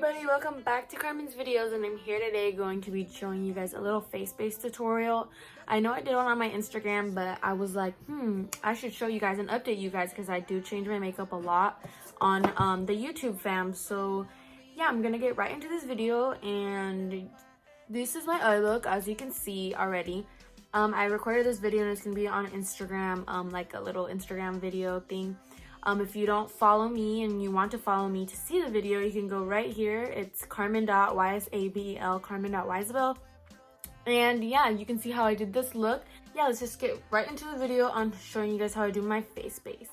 everybody, welcome back to Carmen's videos, and I'm here today going to be showing you guys a little face-based tutorial. I know I did one on my Instagram, but I was like, I should show you guys and update you guys because I do change my makeup a lot on the YouTube fam. So yeah, I'm gonna get right into this video, and this is my eye look, as you can see already. I recorded this video and it's gonna be on Instagram, like a little Instagram video thing. If you don't follow me and you want to follow me to see the video, you can go right here. It's Karmen.ysabel, Karmen.ysabel. And yeah, you can see how I did this look. Yeah, let's just get right into the video on showing you guys how I do my face base.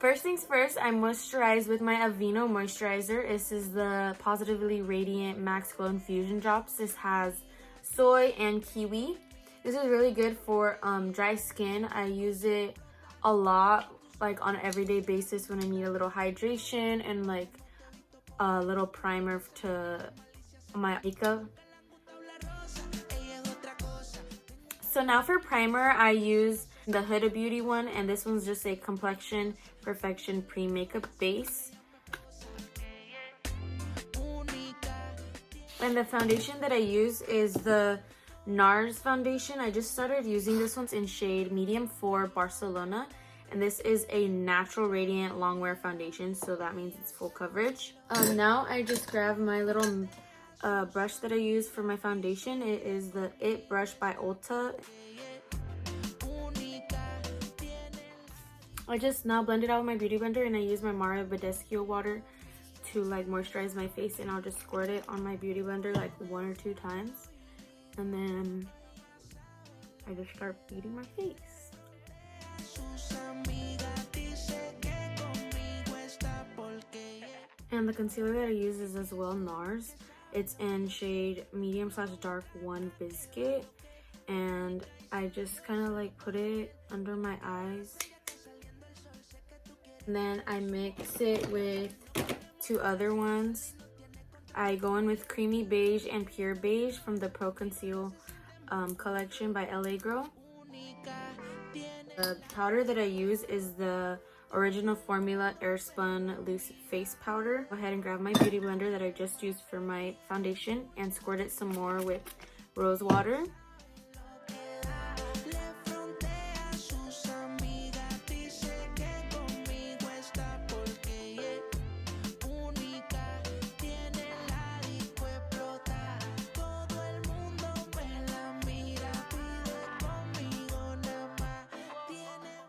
First things first, I moisturize with my Aveeno moisturizer. This is the Positively Radiant Max Glow Infusion Drops. This has soy and kiwi. This is really good for dry skin. I use it a lot, like on an everyday basis when I need a little hydration and like a little primer to my makeup. So now for primer, I use the Huda Beauty one, and this one's just a Complexion Perfection pre-makeup base. And the foundation that I use is the NARS foundation. I just started using this one in shade Medium 4 Barcelona. And this is a natural radiant long wear foundation, so that means it's full coverage. Now I just grab my little brush that I use for my foundation. It is the It brush by Ulta. I just now blend it out with my beauty blender, and I use my Mara Badescu water to like moisturize my face, and I'll just squirt it on my beauty blender like 1 or 2 times, and then I just start beating my face. And the concealer that I use is as well NARS. It's in shade medium/dark 1 Biscuit, and I just kind of like put it under my eyes, and then I mix it with 2 other ones. I go in with Creamy Beige and Pure Beige from the Pro Conceal collection by LA Girl. The powder that I use is the Original Formula Airspun Loose Face Powder. Go ahead and grab my beauty blender that I just used for my foundation and squirt it some more with rose water.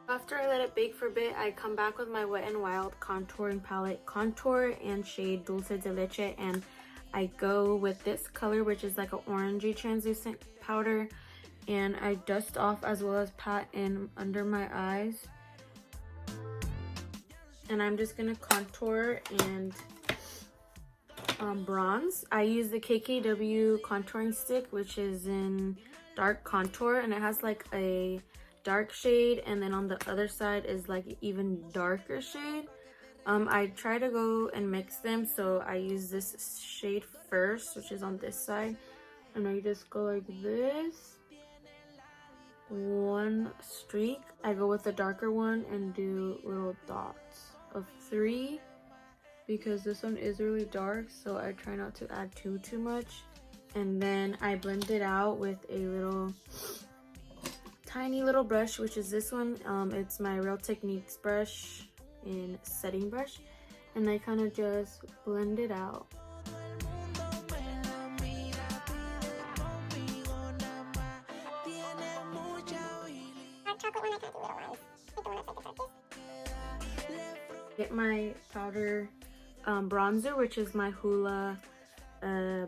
After I let it bake for a bit, I come back with my Wet n Wild contouring palette, Contour and shade Dulce de Leche, and I go with this color, which is like an orangey translucent powder, and I dust off as well as pat in under my eyes. And I'm just gonna contour and bronze. I use the KKW contouring stick, which is in dark contour, and it has like a dark shade, and then on the other side is like even darker shade. I try to go and mix them, so I use this shade first, which is on this side, and I just go like this, 1 streak. I go with the darker one and do little dots of 3 because this one is really dark, so I try not to add too much. And then I blend it out with a little tiny little brush, which is this one. It's my Real Techniques brush in setting brush, and I kind of just blend it out. Get my powder bronzer, which is my Hoola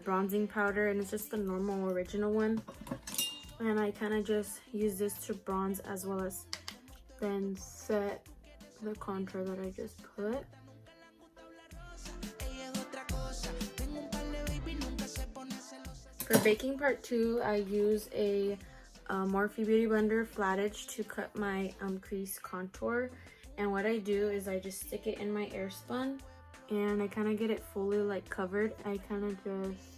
bronzing powder, and it's just the normal original one. And I kind of just use this to bronze as well as then set the contour that I just put. For baking part 2, I use a Morphe Beauty Blender flat edge to cut my crease contour. And what I do is I just stick it in my Airspun, and I kind of get it fully like covered. I kind of just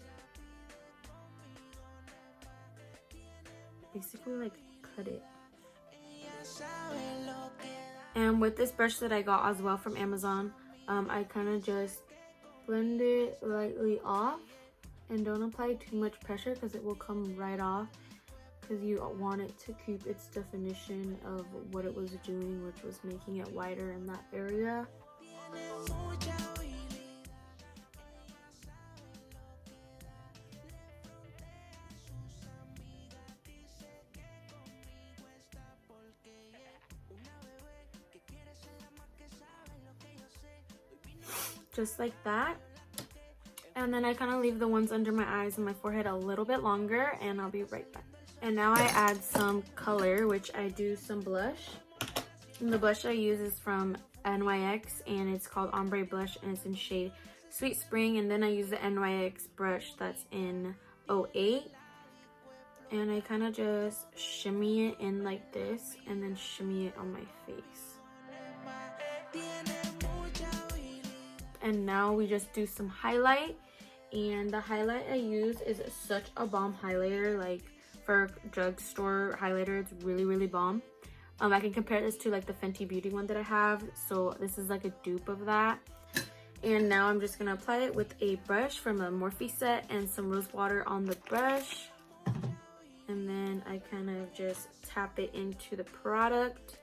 basically like cut it. And with this brush that I got as well from Amazon, I kind of just blend it lightly off, and don't apply too much pressure because it will come right off, because you want it to keep its definition of what it was doing, which was making it whiter in that area. Just like that. And then I kind of leave the ones under my eyes and my forehead a little bit longer, and I'll be right back. And now I add some color, which I do some blush. And the blush I use is from NYX, and it's called Ombre Blush, and it's in shade Sweet Spring. And then I use the NYX brush that's in 08. And I kind of just shimmy it in like this, and then shimmy it on my face. And now we just do some highlight, and the highlight I use is such a bomb highlighter. Like, for drugstore highlighter, it's really bomb. I can compare this to like the Fenty Beauty one that I have, so this is like a dupe of that. And now I'm just gonna apply it with a brush from a Morphe set and some rose water on the brush, and then I kind of just tap it into the product,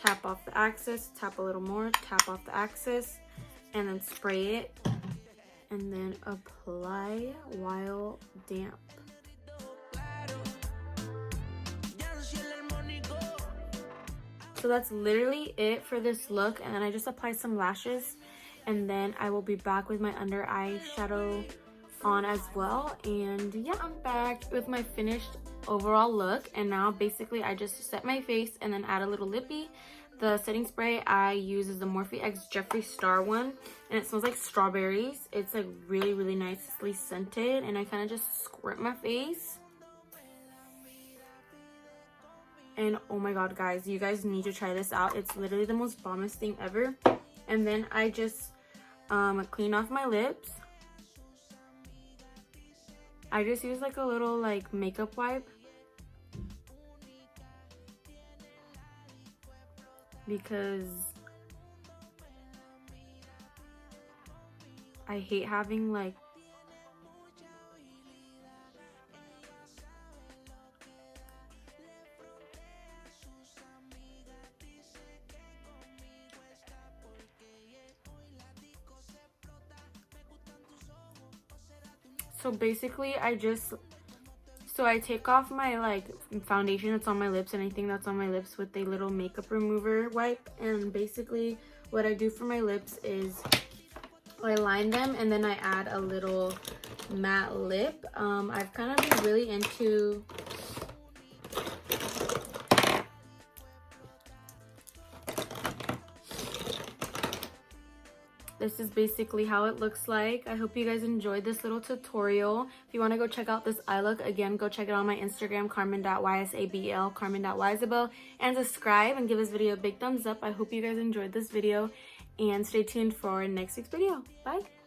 tap off the axis, tap a little more, tap off the axis, and then spray it, and then apply while damp. So that's literally it for this look, and then I just apply some lashes, and then I will be back with my under eye shadow on as well. And yeah, I'm back with my finished overall look, and now basically I just set my face and then add a little lippy. The setting spray I use is the Morphe X Jeffree Star one, and it smells like strawberries. It's like really nicely scented, and I kind of just squirt my face. And oh my god, guys, you guys need to try this out. It's literally the most bombest thing ever. And then I just clean off my lips. I just use like a little like makeup wipe, because I hate having like so basically I take off my like foundation that's on my lips, and anything that's on my lips with a little makeup remover wipe. And basically what I do for my lips is I line them, and then I add a little matte lip. I've kind of been really into this is basically how it looks like. I hope you guys enjoyed this little tutorial. If you want to go check out this eye look, again, go check it out on my Instagram, Karmen.ysabel, Karmen.ysabel, and subscribe and give this video a big thumbs up. I hope you guys enjoyed this video, and stay tuned for next week's video. Bye!